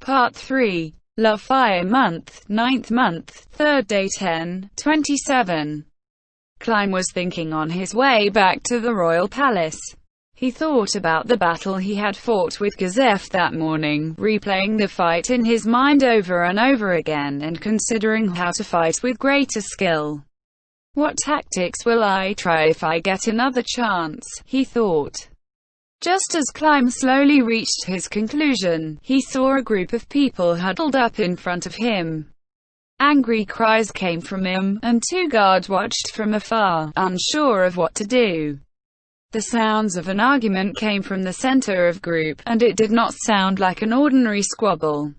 Part 3. Love Fire Month, 9th month, 3rd day 10/27. Climb was thinking on his way back to the royal palace. He thought about the battle he had fought with Gazef that morning, replaying the fight in his mind over and over again and considering how to fight with greater skill. What tactics will I try if I get another chance, he thought. Just as Climb slowly reached his conclusion, he saw a group of people huddled up in front of him. Angry cries came from him, and two guards watched from afar, unsure of what to do. The sounds of an argument came from the center of group, and it did not sound like an ordinary squabble.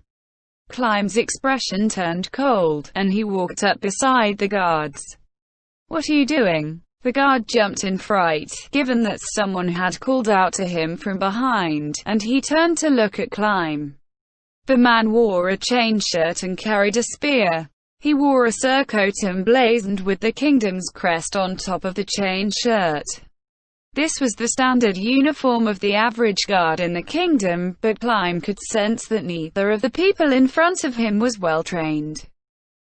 Climb's expression turned cold, and he walked up beside the guards. "What are you doing?" The guard jumped in fright, given that someone had called out to him from behind, and he turned to look at Climb. The man wore a chain shirt and carried a spear. He wore a surcoat emblazoned with the kingdom's crest on top of the chain shirt. This was the standard uniform of the average guard in the kingdom, but Climb could sense that neither of the people in front of him was well trained.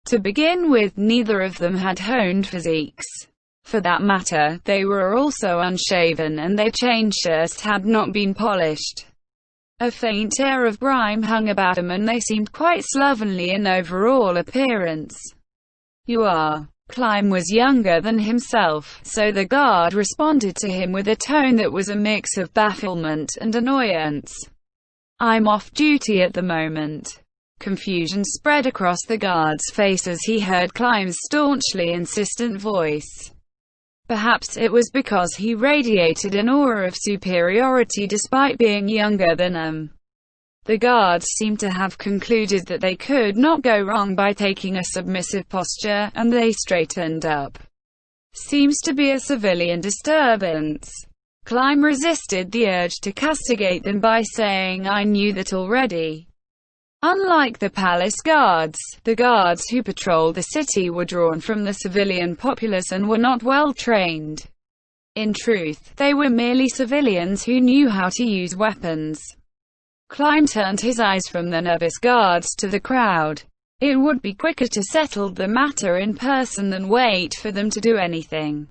To begin with, neither of them had honed physiques. For that matter, they were also unshaven and their chain shirts had not been polished. A faint air of grime hung about them and they seemed quite slovenly in overall appearance. "You are." Climb was younger than himself, so the guard responded to him with a tone that was a mix of bafflement and annoyance. "I'm off duty at the moment." Confusion spread across the guard's face as he heard Climb's staunchly insistent voice. Perhaps it was because he radiated an aura of superiority despite being younger than them. The guards seemed to have concluded that they could not go wrong by taking a submissive posture, and they straightened up. "Seems to be a civilian disturbance." Climb resisted the urge to castigate them by saying, "I knew that already." Unlike the palace guards, the guards who patrolled the city were drawn from the civilian populace and were not well trained. In truth, they were merely civilians who knew how to use weapons. Climb turned his eyes from the nervous guards to the crowd. It would be quicker to settle the matter in person than wait for them to do anything.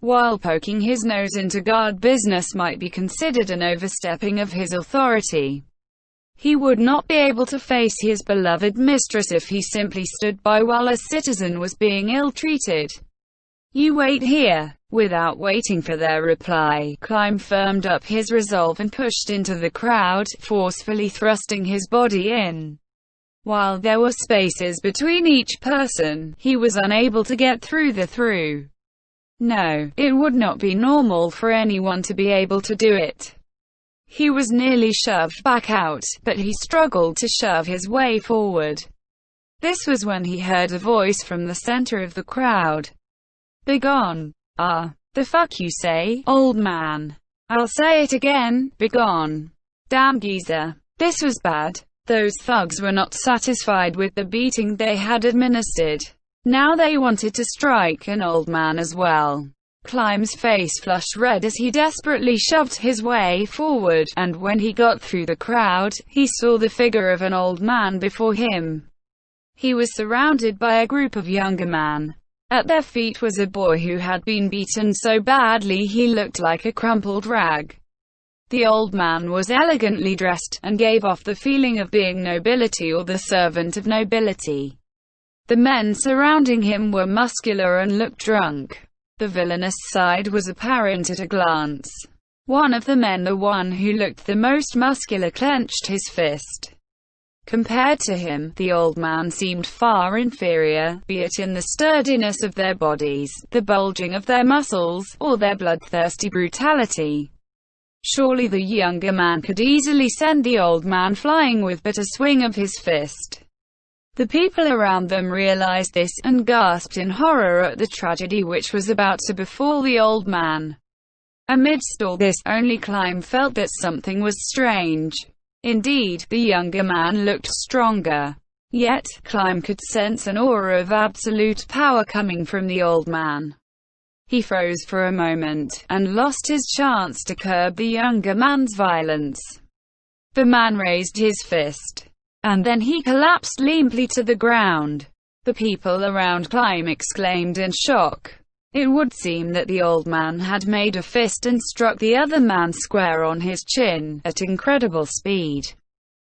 While poking his nose into guard business might be considered an overstepping of his authority, he would not be able to face his beloved mistress if he simply stood by while a citizen was being ill-treated. "You wait here." Without waiting for their reply, Climb firmed up his resolve and pushed into the crowd, forcefully thrusting his body in. While there were spaces between each person, he was unable to get through. No, it would not be normal for anyone to be able to do it. He was nearly shoved back out, but he struggled to shove his way forward. This was when he heard a voice from the center of the crowd. "Begone." "Ah, the fuck you say, old man?" "I'll say it again, begone." "Damn geezer." This was bad. Those thugs were not satisfied with the beating they had administered. Now they wanted to strike an old man as well. Climb's face flushed red as he desperately shoved his way forward, and when he got through the crowd, he saw the figure of an old man before him. He was surrounded by a group of younger men. At their feet was a boy who had been beaten so badly he looked like a crumpled rag. The old man was elegantly dressed, and gave off the feeling of being nobility or the servant of nobility. The men surrounding him were muscular and looked drunk. The villainous side was apparent at a glance. One of the men, the one who looked the most muscular, clenched his fist. Compared to him, the old man seemed far inferior, be it in the sturdiness of their bodies, the bulging of their muscles, or their bloodthirsty brutality. Surely the younger man could easily send the old man flying with but a swing of his fist. The people around them realized this, and gasped in horror at the tragedy which was about to befall the old man. Amidst all this, only Climb felt that something was strange. Indeed, the younger man looked stronger. Yet, Climb could sense an aura of absolute power coming from the old man. He froze for a moment, and lost his chance to curb the younger man's violence. The man raised his fist. and then he collapsed limply to the ground. The people around Climb exclaimed in shock. It would seem that the old man had made a fist and struck the other man square on his chin, at incredible speed.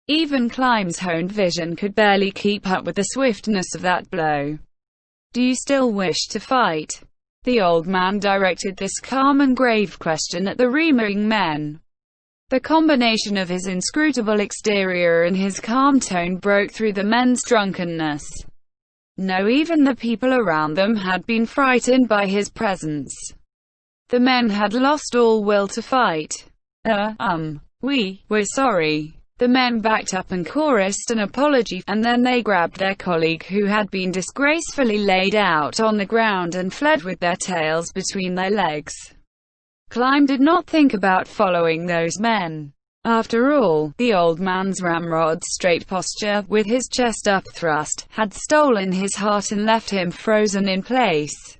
Even Climb's honed vision could barely keep up with the swiftness of that blow. "Do you still wish to fight?" The old man directed this calm and grave question at the remaining men. The combination of his inscrutable exterior and his calm tone broke through the men's drunkenness. No, even the people around them had been frightened by his presence. The men had lost all will to fight. We're sorry." The men backed up and chorused an apology, and then they grabbed their colleague who had been disgracefully laid out on the ground and fled with their tails between their legs. Climb did not think about following those men. After all, the old man's ramrod straight posture, with his chest upthrust, had stolen his heart and left him frozen in place.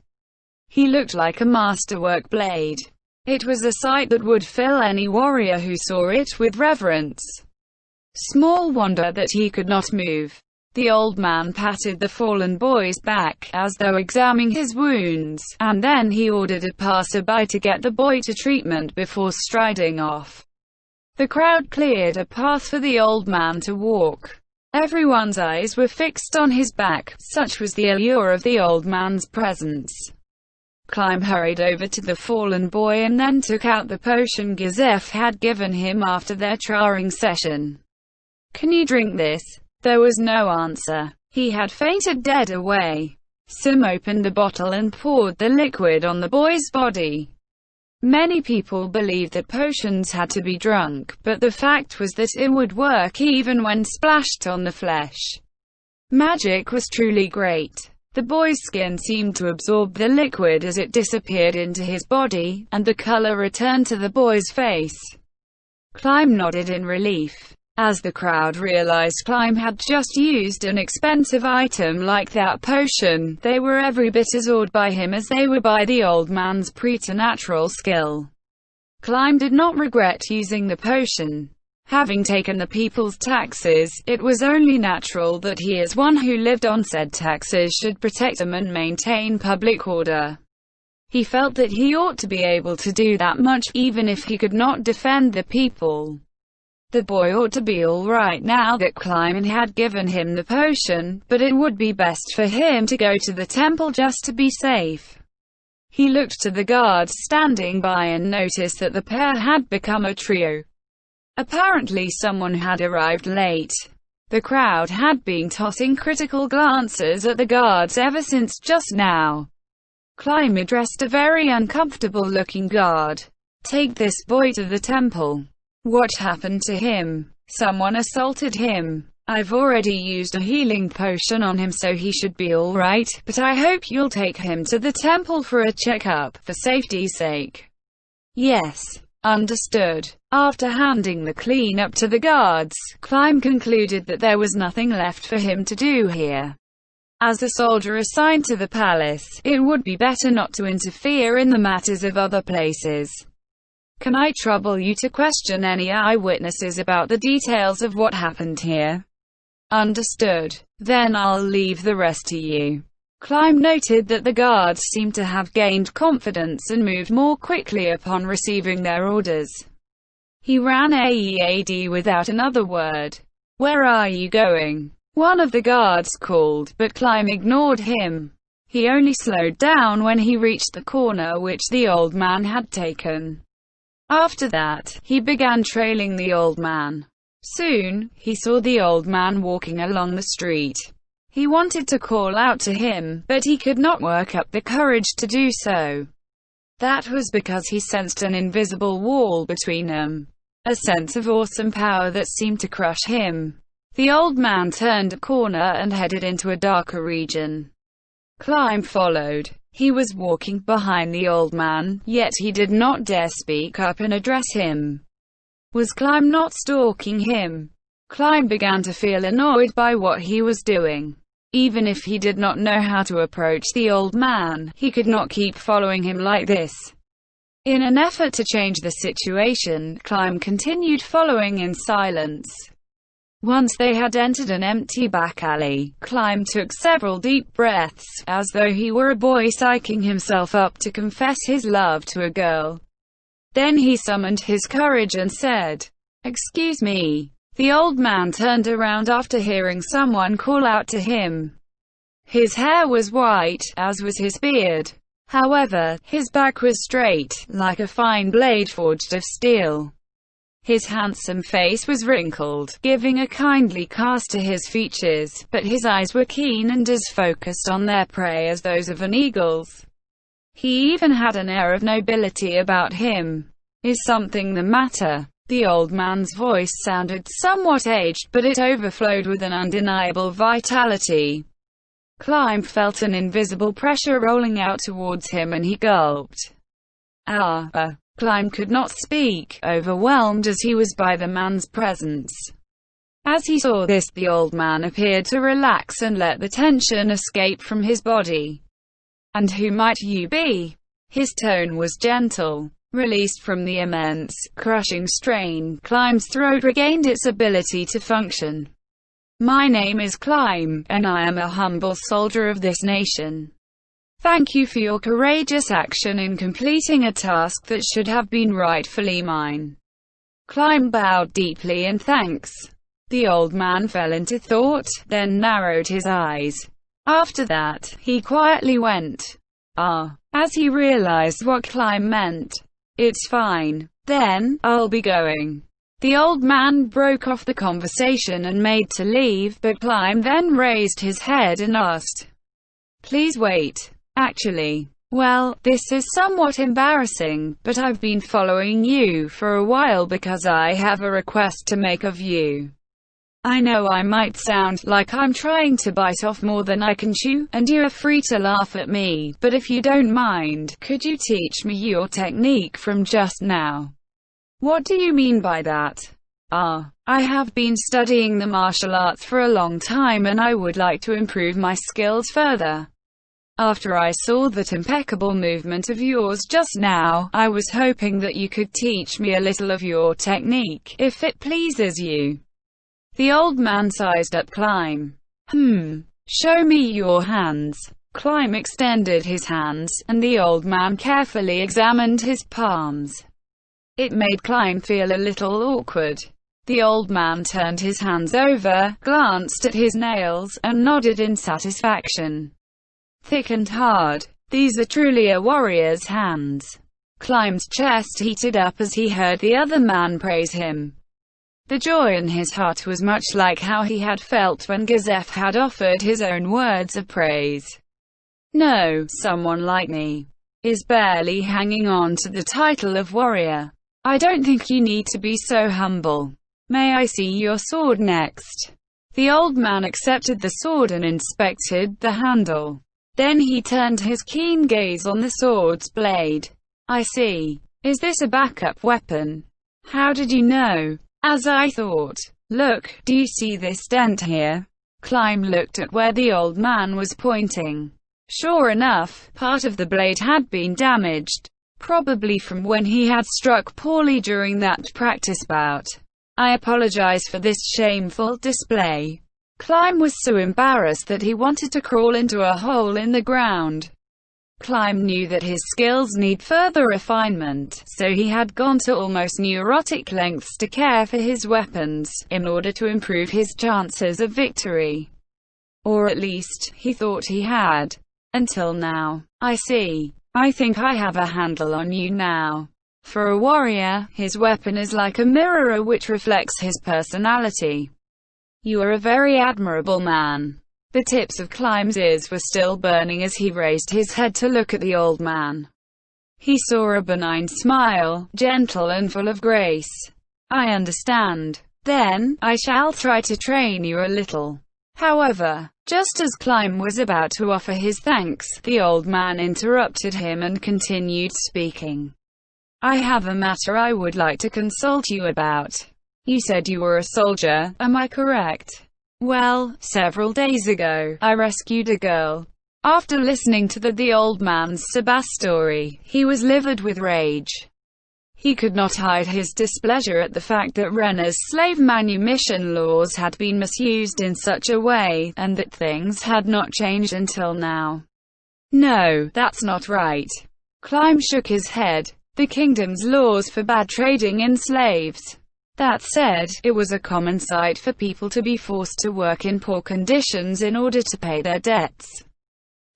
He looked like a masterwork blade. It was a sight that would fill any warrior who saw it with reverence. Small wonder that he could not move. The old man patted the fallen boy's back, as though examining his wounds, and then he ordered a passerby to get the boy to treatment before striding off. The crowd cleared a path for the old man to walk. Everyone's eyes were fixed on his back, such was the allure of the old man's presence. Climb hurried over to the fallen boy and then took out the potion Gazef had given him after their trying session. "Can you drink this?" There was no answer. He had fainted dead away. Sim opened the bottle and poured the liquid on the boy's body. Many people believed that potions had to be drunk, but the fact was that it would work even when splashed on the flesh. Magic was truly great. The boy's skin seemed to absorb the liquid as it disappeared into his body, and the color returned to the boy's face. Climb nodded in relief. As the crowd realized Climb had just used an expensive item like that potion, they were every bit as awed by him as they were by the old man's preternatural skill. Climb did not regret using the potion. Having taken the people's taxes, it was only natural that he, as one who lived on said taxes, should protect them and maintain public order. He felt that he ought to be able to do that much, even if he could not defend the people. The boy ought to be all right now that Climb had given him the potion, but it would be best for him to go to the temple just to be safe. He looked to the guards standing by and noticed that the pair had become a trio. Apparently someone had arrived late. The crowd had been tossing critical glances at the guards ever since just now. Climb addressed a very uncomfortable-looking guard. "Take this boy to the temple." "What happened to him?" "Someone assaulted him. I've already used a healing potion on him, so he should be all right, but I hope you'll take him to the temple for a checkup, for safety's sake." "Yes. Understood." After handing the cleanup to the guards, Climb concluded that there was nothing left for him to do here. As the soldier assigned to the palace, it would be better not to interfere in the matters of other places. "Can I trouble you to question any eyewitnesses about the details of what happened here?" "Understood. Then I'll leave the rest to you." Climb noted that the guards seemed to have gained confidence and moved more quickly upon receiving their orders. He ran ahead without another word. "Where are you going?" one of the guards called, but Climb ignored him. He only slowed down when he reached the corner which the old man had taken. After that, he began trailing the old man. Soon, he saw the old man walking along the street. He wanted to call out to him, but he could not work up the courage to do so. That was because he sensed an invisible wall between them. A sense of awesome power that seemed to crush him. The old man turned a corner and headed into a darker region. Climb followed. He was walking behind the old man, yet he did not dare speak up and address him. Was Climb not stalking him? Climb began to feel annoyed by what he was doing. Even if he did not know how to approach the old man, he could not keep following him like this. In an effort to change the situation, Climb continued following in silence. Once they had entered an empty back alley, Climb took several deep breaths, as though he were a boy psyching himself up to confess his love to a girl. Then he summoned his courage and said, "Excuse me." The old man turned around after hearing someone call out to him. His hair was white, as was his beard. However, his back was straight, like a fine blade forged of steel. His handsome face was wrinkled, giving a kindly cast to his features, but his eyes were keen and as focused on their prey as those of an eagle's. He even had an air of nobility about him. "Is something the matter?" The old man's voice sounded somewhat aged, but it overflowed with an undeniable vitality. Climb felt an invisible pressure rolling out towards him and he gulped. Climb could not speak, overwhelmed as he was by the man's presence. As he saw this, the old man appeared to relax and let the tension escape from his body. "And who might you be?" His tone was gentle. Released from the immense, crushing strain, Climb's throat regained its ability to function. "My name is Climb, and I am a humble soldier of this nation. Thank you for your courageous action in completing a task that should have been rightfully mine." Climb bowed deeply in thanks. The old man fell into thought, then narrowed his eyes. After that, he quietly went, as he realized what Climb meant. "It's fine. Then, I'll be going." The old man broke off the conversation and made to leave, but Climb then raised his head and asked, "Please wait. Actually, well, this is somewhat embarrassing, but I've been following you for a while because I have a request to make of you. I know I might sound like I'm trying to bite off more than I can chew, and you are free to laugh at me, but if you don't mind, could you teach me your technique from just now?" "What do you mean by that?" I have been studying the martial arts for a long time and I would like to improve my skills further. After I saw that impeccable movement of yours just now, I was hoping that you could teach me a little of your technique, if it pleases you." The old man sized up Climb. Show me your hands." Climb extended his hands, and the old man carefully examined his palms. It made Climb feel a little awkward. The old man turned his hands over, glanced at his nails, and nodded in satisfaction. "Thick and hard. These are truly a warrior's hands." Climb's chest heated up as he heard the other man praise him. The joy in his heart was much like how he had felt when Gazef had offered his own words of praise. "No, someone like me is barely hanging on to the title of warrior. I don't think you need to be so humble. May I see your sword next?" The old man accepted the sword and inspected the handle. Then he turned his keen gaze on the sword's blade. "I see. Is this a backup weapon? How did you know?" "As I thought. Look, do you see this dent here?" Climb looked at where the old man was pointing. Sure enough, part of the blade had been damaged, probably from when he had struck poorly during that practice bout. "I apologize for this shameful display." Climb was so embarrassed that he wanted to crawl into a hole in the ground. Climb knew that his skills need further refinement, so he had gone to almost neurotic lengths to care for his weapons, in order to improve his chances of victory. Or at least, he thought he had. Until now. "I see. I think I have a handle on you now." For a warrior, his weapon is like a mirror which reflects his personality. "You are a very admirable man." The tips of Climb's ears were still burning as he raised his head to look at the old man. He saw a benign smile, gentle and full of grace. "I understand. Then, I shall try to train you a little." However, just as Climb was about to offer his thanks, the old man interrupted him and continued speaking. "I have a matter I would like to consult you about. You said you were a soldier, am I correct?" "Well, several days ago, I rescued a girl." After listening to the old man's Sabas story, he was livid with rage. He could not hide his displeasure at the fact that Rena's slave manumission laws had been misused in such a way, and that things had not changed until now. No, that's not right. Climb shook his head. The kingdom's laws forbade trading in slaves. That said, it was a common sight for people to be forced to work in poor conditions in order to pay their debts.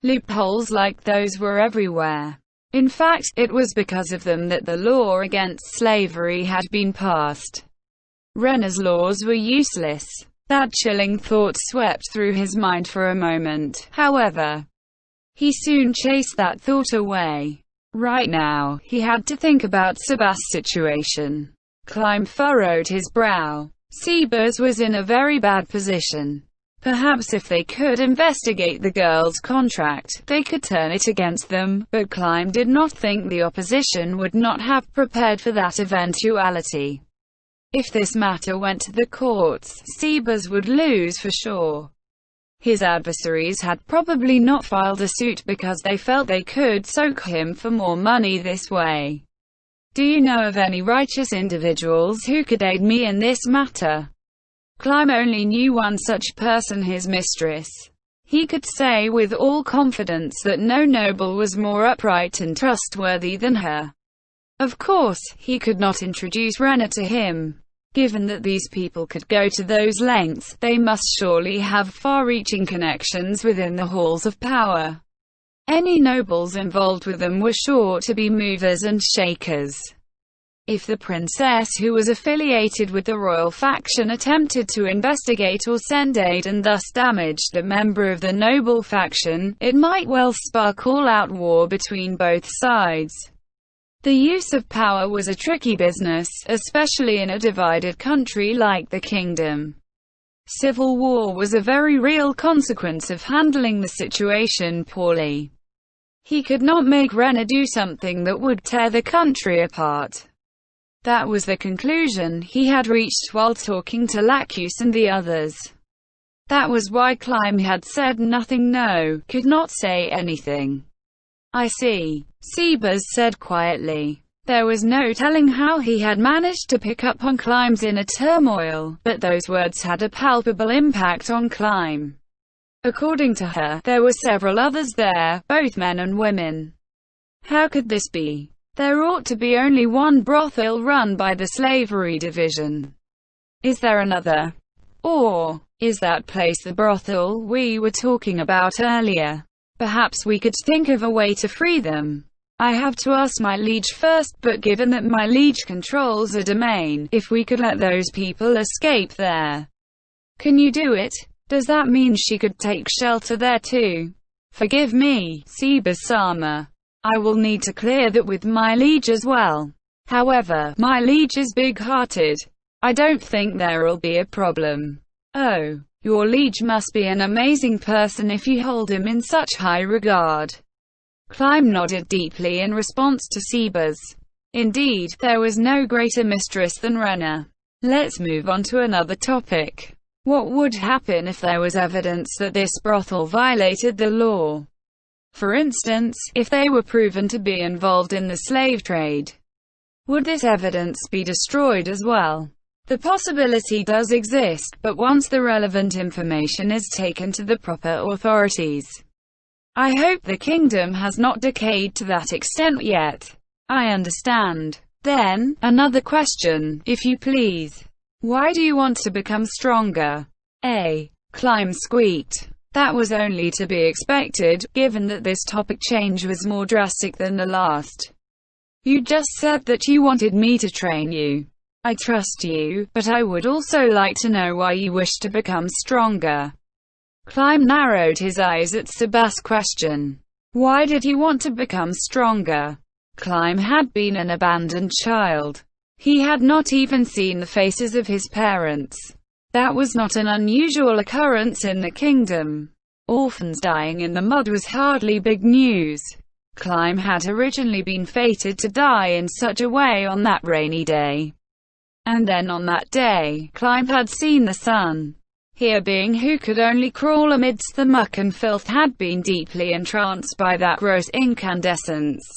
Loopholes like those were everywhere. In fact, it was because of them that the law against slavery had been passed. Rena's laws were useless. That chilling thought swept through his mind for a moment, however. He soon chased that thought away. Right now, he had to think about Seba's situation. Climb furrowed his brow. Sebas was in a very bad position. Perhaps if they could investigate the girl's contract, they could turn it against them, but Climb did not think the opposition would not have prepared for that eventuality. If this matter went to the courts, Sebas would lose for sure. His adversaries had probably not filed a suit because they felt they could soak him for more money this way. Do you know of any righteous individuals who could aid me in this matter? Climb only knew one such person, his mistress. He could say with all confidence that no noble was more upright and trustworthy than her. Of course, he could not introduce Rena to him. Given that these people could go to those lengths, they must surely have far-reaching connections within the halls of power. Any nobles involved with them were sure to be movers and shakers. If the princess who was affiliated with the royal faction attempted to investigate or send aid and thus damaged a member of the noble faction, it might well spark all-out war between both sides. The use of power was a tricky business, especially in a divided country like the kingdom. Civil war was a very real consequence of handling the situation poorly. He could not make Rena do something that would tear the country apart. That was the conclusion he had reached while talking to Lacus and the others. That was why Climb had said nothing, could not say anything. I see, Sebas said quietly. There was no telling how he had managed to pick up on Climb's inner turmoil, but those words had a palpable impact on Climb. According to her, there were several others there, both men and women. How could this be? There ought to be only one brothel run by the slavery division. Is there another? Or is that place the brothel we were talking about earlier? Perhaps we could think of a way to free them. I have to ask my liege first, but given that my liege controls a domain, if we could let those people escape there. Can you do it? Does that mean she could take shelter there too? Forgive me, Sebas-sama. I will need to clear that with my liege as well. However, my liege is big-hearted. I don't think there'll be a problem. Oh, your liege must be an amazing person if you hold him in such high regard. Climb nodded deeply in response to Sebas. Indeed, there was no greater mistress than Rena. Let's move on to another topic. What would happen if there was evidence that this brothel violated the law? For instance, if they were proven to be involved in the slave trade. Would this evidence be destroyed as well? The possibility does exist, but once the relevant information is taken to the proper authorities. I hope the kingdom has not decayed to that extent yet. I understand. Then, another question, if you please. Why do you want to become stronger? Climb squeaked. That was only to be expected, given that this topic change was more drastic than the last. You just said that you wanted me to train you. I trust you, but I would also like to know why you wish to become stronger. Climb narrowed his eyes at Sebas' question. Why did he want to become stronger? Climb had been an abandoned child. He had not even seen the faces of his parents. That was not an unusual occurrence in the kingdom. Orphans dying in the mud was hardly big news. Climb had originally been fated to die in such a way on that rainy day. And then on that day, Climb had seen the sun. He, a being who could only crawl amidst the muck and filth, had been deeply entranced by that gross incandescence.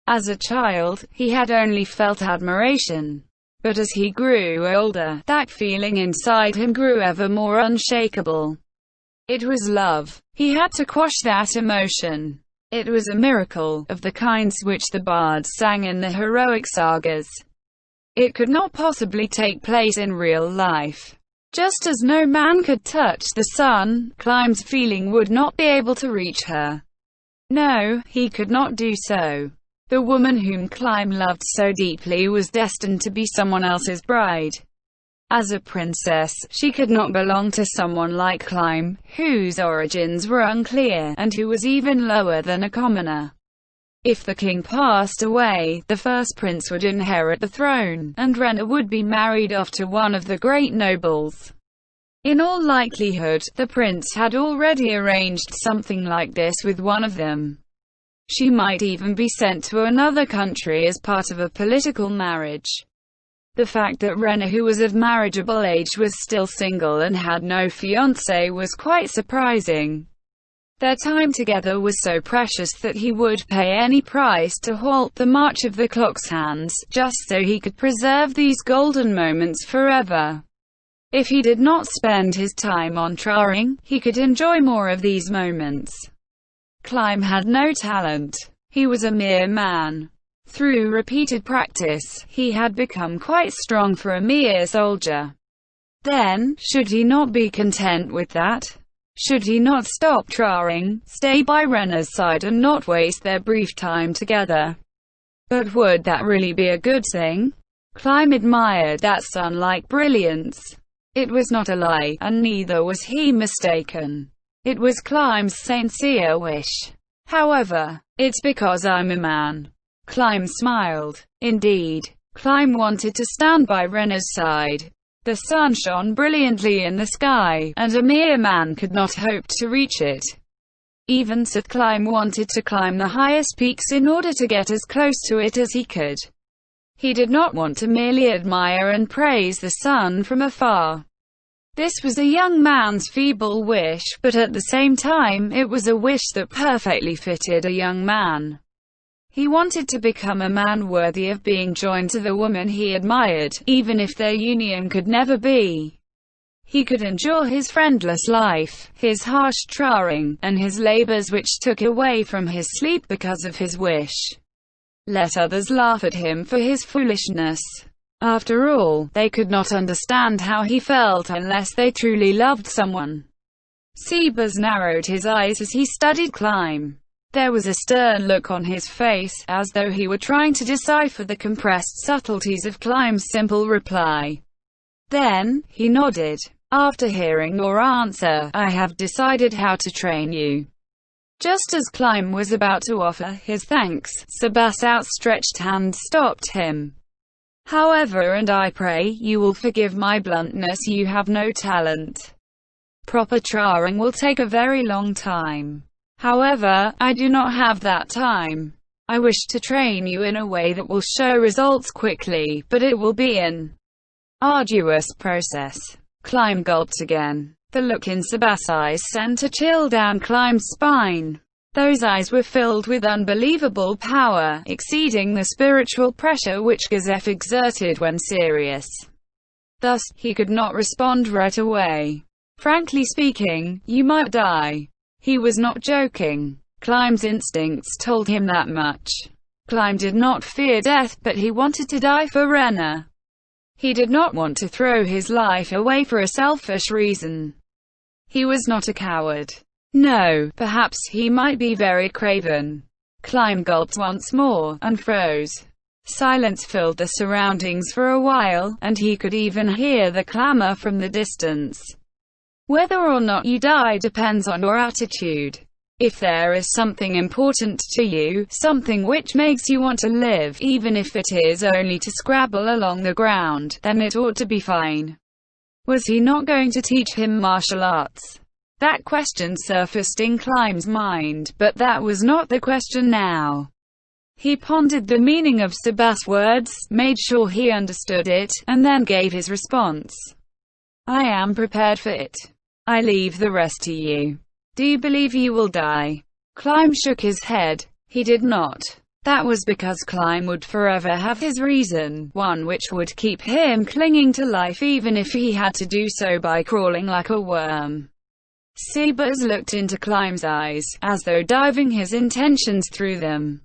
As a child, he had only felt admiration. But as he grew older, that feeling inside him grew ever more unshakable. It was love. He had to quash that emotion. It was a miracle, of the kinds which the bards sang in the heroic sagas. It could not possibly take place in real life. Just as no man could touch the sun, Clime's feeling would not be able to reach her. No, he could not do so. The woman whom Clime loved so deeply was destined to be someone else's bride. As a princess, she could not belong to someone like Clime, whose origins were unclear, and who was even lower than a commoner. If the king passed away, the first prince would inherit the throne, and Rena would be married off to one of the great nobles. In all likelihood, the prince had already arranged something like this with one of them. She might even be sent to another country as part of a political marriage. The fact that Rena, who was of marriageable age, was still single and had no fiancé was quite surprising. Their time together was so precious that he would pay any price to halt the march of the clock's hands, just so he could preserve these golden moments forever. If he did not spend his time on Traring, he could enjoy more of these moments. Clime had no talent. He was a mere man. Through repeated practice, he had become quite strong for a mere soldier. Then, should he not be content with that? Should he not stop Traring, stay by Rena's side and not waste their brief time together? But would that really be a good thing? Clime admired that sun-like brilliance. It was not a lie, and neither was he mistaken. It was Clime's sincere wish. However, it's because I'm a man. Clime smiled. Indeed, Clime wanted to stand by Rena's side. The sun shone brilliantly in the sky, and a mere man could not hope to reach it. Even so, Clime wanted to climb the highest peaks in order to get as close to it as he could. He did not want to merely admire and praise the sun from afar. This was a young man's feeble wish, but at the same time, it was a wish that perfectly fitted a young man. He wanted to become a man worthy of being joined to the woman he admired, even if their union could never be. He could endure his friendless life, his harsh Traring, and his labors which took away from his sleep because of his wish. Let others laugh at him for his foolishness. After all, they could not understand how he felt unless they truly loved someone. Sebas narrowed his eyes as he studied Clime. There was a stern look on his face, as though he were trying to decipher the compressed subtleties of Clime's simple reply. Then, he nodded. After hearing your answer, I have decided how to train you. Just as Clime was about to offer his thanks, Sebas' outstretched hand stopped him. However, and I pray you will forgive my bluntness, you have no talent. Proper Traring will take a very long time. However, I do not have that time. I wish to train you in a way that will show results quickly, but it will be an arduous process. Clime gulped again. The look in Sebas' eyes sent a chill down Clime's spine. Those eyes were filled with unbelievable power, exceeding the spiritual pressure which Gazef exerted when serious. Thus, he could not respond right away. Frankly speaking, you might die. He was not joking. Clime's instincts told him that much. Clime did not fear death, but he wanted to die for Rena. He did not want to throw his life away for a selfish reason. He was not a coward. No, perhaps he might be very craven. Clime gulped once more, and froze. Silence filled the surroundings for a while, and he could even hear the clamor from the distance. Whether or not you die depends on your attitude. If there is something important to you, something which makes you want to live, even if it is only to scrabble along the ground, then it ought to be fine. Was he not going to teach him martial arts? That question surfaced in Clime's mind, but that was not the question now. He pondered the meaning of Sebas' words, made sure he understood it, and then gave his response. I am prepared for it. I leave the rest to you. Do you believe you will die? Clime shook his head. He did not. That was because Climb would forever have his reason, one which would keep him clinging to life even if he had to do so by crawling like a worm. Seabuzz looked into Climb's eyes, as though diving his intentions through them.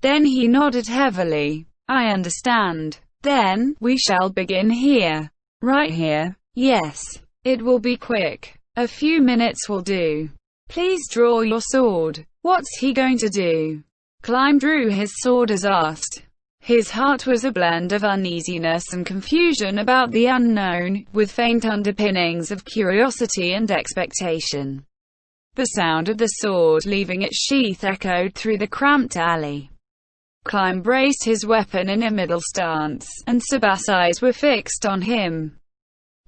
Then he nodded heavily. I understand. Then, we shall begin here. Right here? Yes. It will be quick. A few minutes will do. Please draw your sword. What's he going to do? Climb drew his sword as asked. His heart was a blend of uneasiness and confusion about the unknown, with faint underpinnings of curiosity and expectation. The sound of the sword leaving its sheath echoed through the cramped alley. Climb braced his weapon in a middle stance, and Sebastian's eyes were fixed on him.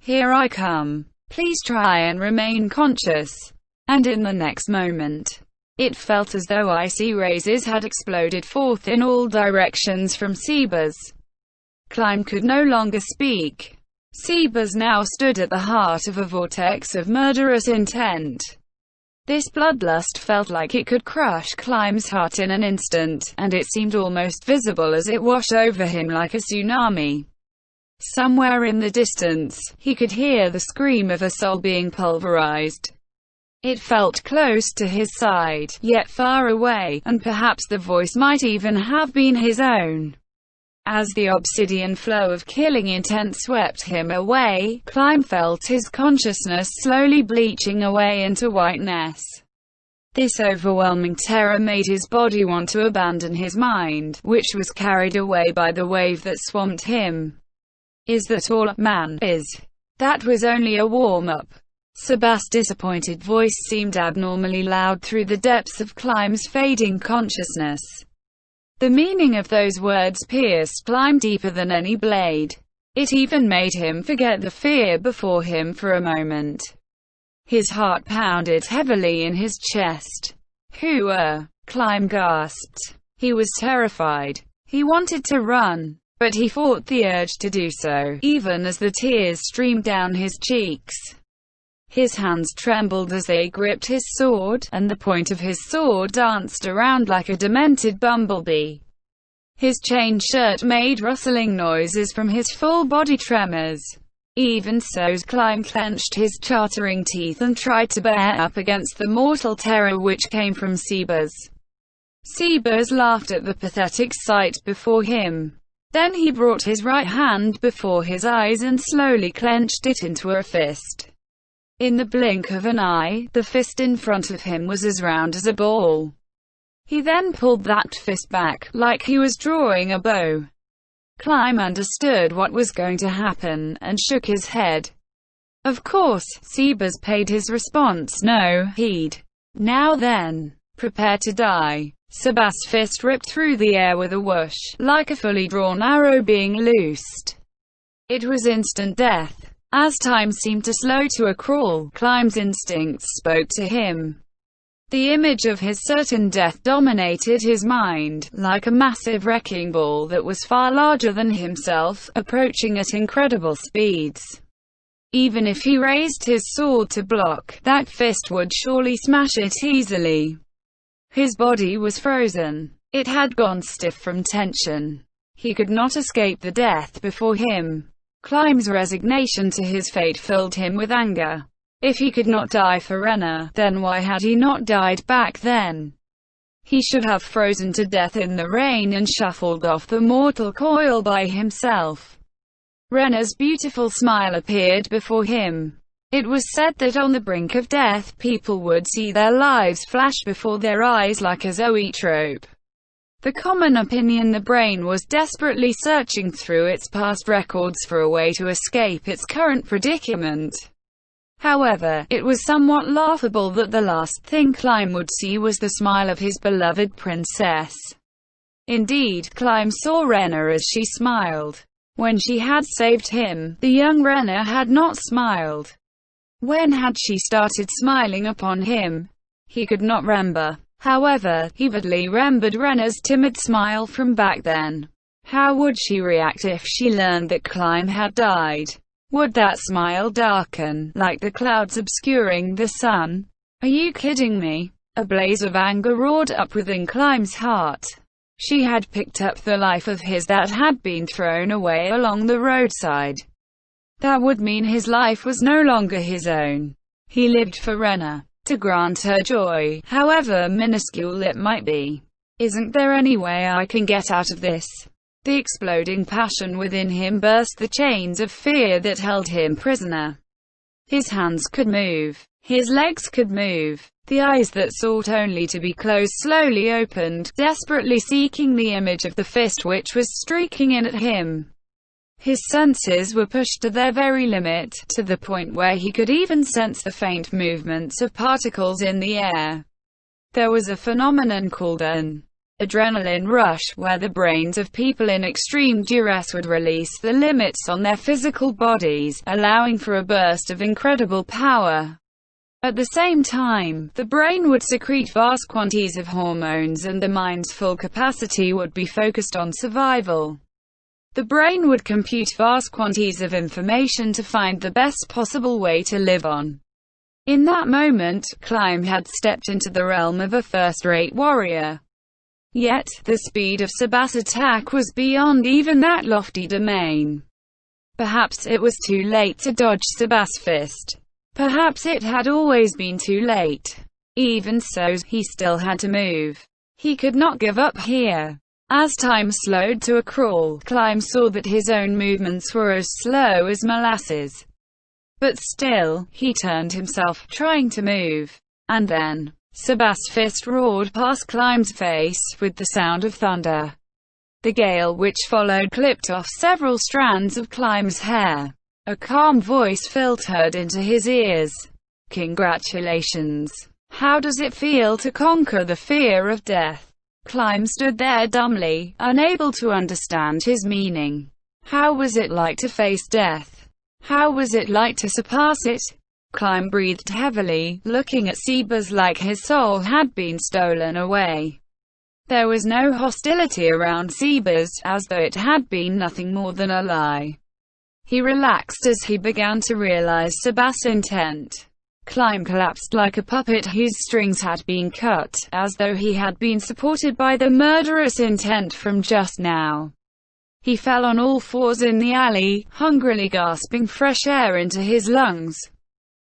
Here I come. Please try and remain conscious. And in the next moment, it felt as though icy razors had exploded forth in all directions from Seabuzz. Climb could no longer speak. Seabuzz now stood at the heart of a vortex of murderous intent. This bloodlust felt like it could crush Climb's heart in an instant, and it seemed almost visible as it washed over him like a tsunami. Somewhere in the distance, he could hear the scream of a soul being pulverized. It felt close to his side, yet far away, and perhaps the voice might even have been his own. As the obsidian flow of killing intent swept him away, Climb felt his consciousness slowly bleaching away into whiteness. This overwhelming terror made his body want to abandon his mind, which was carried away by the wave that swamped him. Is that all, man? That was only a warm-up. Sebastian's disappointed voice seemed abnormally loud through the depths of Climb's fading consciousness. The meaning of those words pierced Climb deeper than any blade. It even made him forget the fear before him for a moment. His heart pounded heavily in his chest. Who are? Climb gasped. He was terrified. He wanted to run, but he fought the urge to do so, even as the tears streamed down his cheeks. His hands trembled as they gripped his sword, and the point of his sword danced around like a demented bumblebee. His chain shirt made rustling noises from his full body tremors. Even so, Climb clenched his chattering teeth and tried to bear up against the mortal terror which came from Seabuzz. Seabuzz laughed at the pathetic sight before him. Then he brought his right hand before his eyes and slowly clenched it into a fist. In the blink of an eye, the fist in front of him was as round as a ball. He then pulled that fist back, like he was drawing a bow. Climb understood what was going to happen, and shook his head. Of course, Seabuzz paid his response no heed. Now then, prepare to die. Sebastian's fist ripped through the air with a whoosh, like a fully drawn arrow being loosed. It was instant death. As time seemed to slow to a crawl, Climb's instincts spoke to him. The image of his certain death dominated his mind, like a massive wrecking ball that was far larger than himself, approaching at incredible speeds. Even if he raised his sword to block, that fist would surely smash it easily. His body was frozen. It had gone stiff from tension. He could not escape the death before him. Climb's resignation to his fate filled him with anger. If he could not die for Rena, then why had he not died back then? He should have frozen to death in the rain and shuffled off the mortal coil by himself. Rena's beautiful smile appeared before him. It was said that on the brink of death, people would see their lives flash before their eyes like a zoetrope. The common opinion the brain was desperately searching through its past records for a way to escape its current predicament. However, it was somewhat laughable that the last thing Climb would see was the smile of his beloved princess. Indeed, Climb saw Rena as she smiled. When she had saved him, the young Rena had not smiled. When had she started smiling upon him? He could not remember. However, he vividly remembered Rena's timid smile from back then. How would she react if she learned that Climb had died? Would that smile darken, like the clouds obscuring the sun? Are you kidding me? A blaze of anger roared up within Climb's heart. She had picked up the life of his that had been thrown away along the roadside. That would mean his life was no longer his own. He lived for Rena, to grant her joy, however minuscule it might be. Isn't there any way I can get out of this? The exploding passion within him burst the chains of fear that held him prisoner. His hands could move. His legs could move. The eyes that sought only to be closed slowly opened, desperately seeking the image of the fist which was streaking in at him. His senses were pushed to their very limit, to the point where he could even sense the faint movements of particles in the air. There was a phenomenon called an adrenaline rush, where the brains of people in extreme duress would release the limits on their physical bodies, allowing for a burst of incredible power. At the same time, the brain would secrete vast quantities of hormones and the mind's full capacity would be focused on survival. The brain would compute vast quantities of information to find the best possible way to live on. In that moment, Climb had stepped into the realm of a first-rate warrior. Yet, the speed of Sebastian's attack was beyond even that lofty domain. Perhaps it was too late to dodge Sebastian's fist. Perhaps it had always been too late. Even so, he still had to move. He could not give up here. As time slowed to a crawl, Climb saw that his own movements were as slow as molasses. But still, he turned himself, trying to move. And then, Sebastian's fist roared past Climb's face with the sound of thunder. The gale which followed clipped off several strands of Climb's hair. A calm voice filtered into his ears. Congratulations. How does it feel to conquer the fear of death? Climb stood there dumbly, unable to understand his meaning. How was it like to face death? How was it like to surpass it? Climb breathed heavily, looking at Sebas like his soul had been stolen away. There was no hostility around Sebas, as though it had been nothing more than a lie. He relaxed as he began to realize Sebastian's intent. Climb collapsed like a puppet whose strings had been cut, as though he had been supported by the murderous intent from just now. He fell on all fours in the alley, hungrily gasping fresh air into his lungs.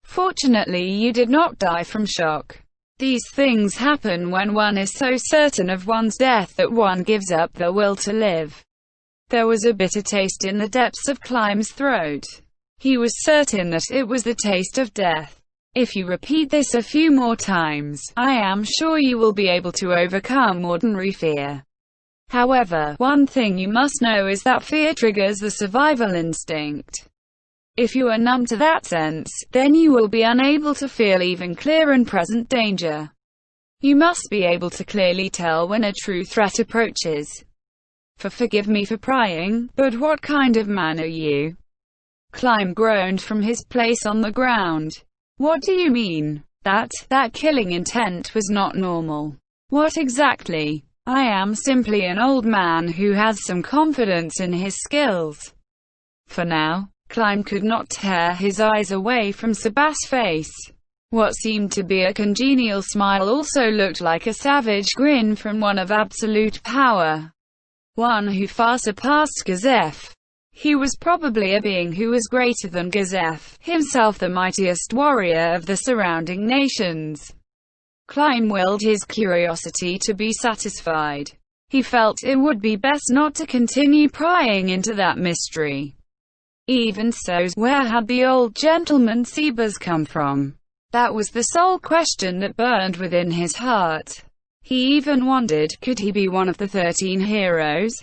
Fortunately, you did not die from shock. These things happen when one is so certain of one's death that one gives up the will to live. There was a bitter taste in the depths of Climb's throat. He was certain that it was the taste of death. If you repeat this a few more times, I am sure you will be able to overcome ordinary fear. However, one thing you must know is that fear triggers the survival instinct. If you are numb to that sense, then you will be unable to feel even clear and present danger. You must be able to clearly tell when a true threat approaches. Forgive me for prying, but what kind of man are you? Climb groaned from his place on the ground. What do you mean? That killing intent was not normal. What exactly? I am simply an old man who has some confidence in his skills. For now, Climb could not tear his eyes away from Sebastian's face. What seemed to be a congenial smile also looked like a savage grin from one of absolute power. One who far surpassed Gazef. He was probably a being who was greater than Gazef, himself the mightiest warrior of the surrounding nations. Climb willed his curiosity to be satisfied. He felt it would be best not to continue prying into that mystery. Even so, where had the old gentleman Sebas come from? That was the sole question that burned within his heart. He even wondered, could he be one of the 13 heroes?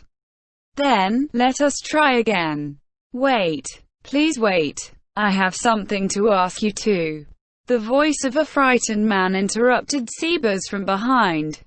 Then, let us try again. Wait. Please wait. I have something to ask you too. The voice of a frightened man interrupted Sebas from behind.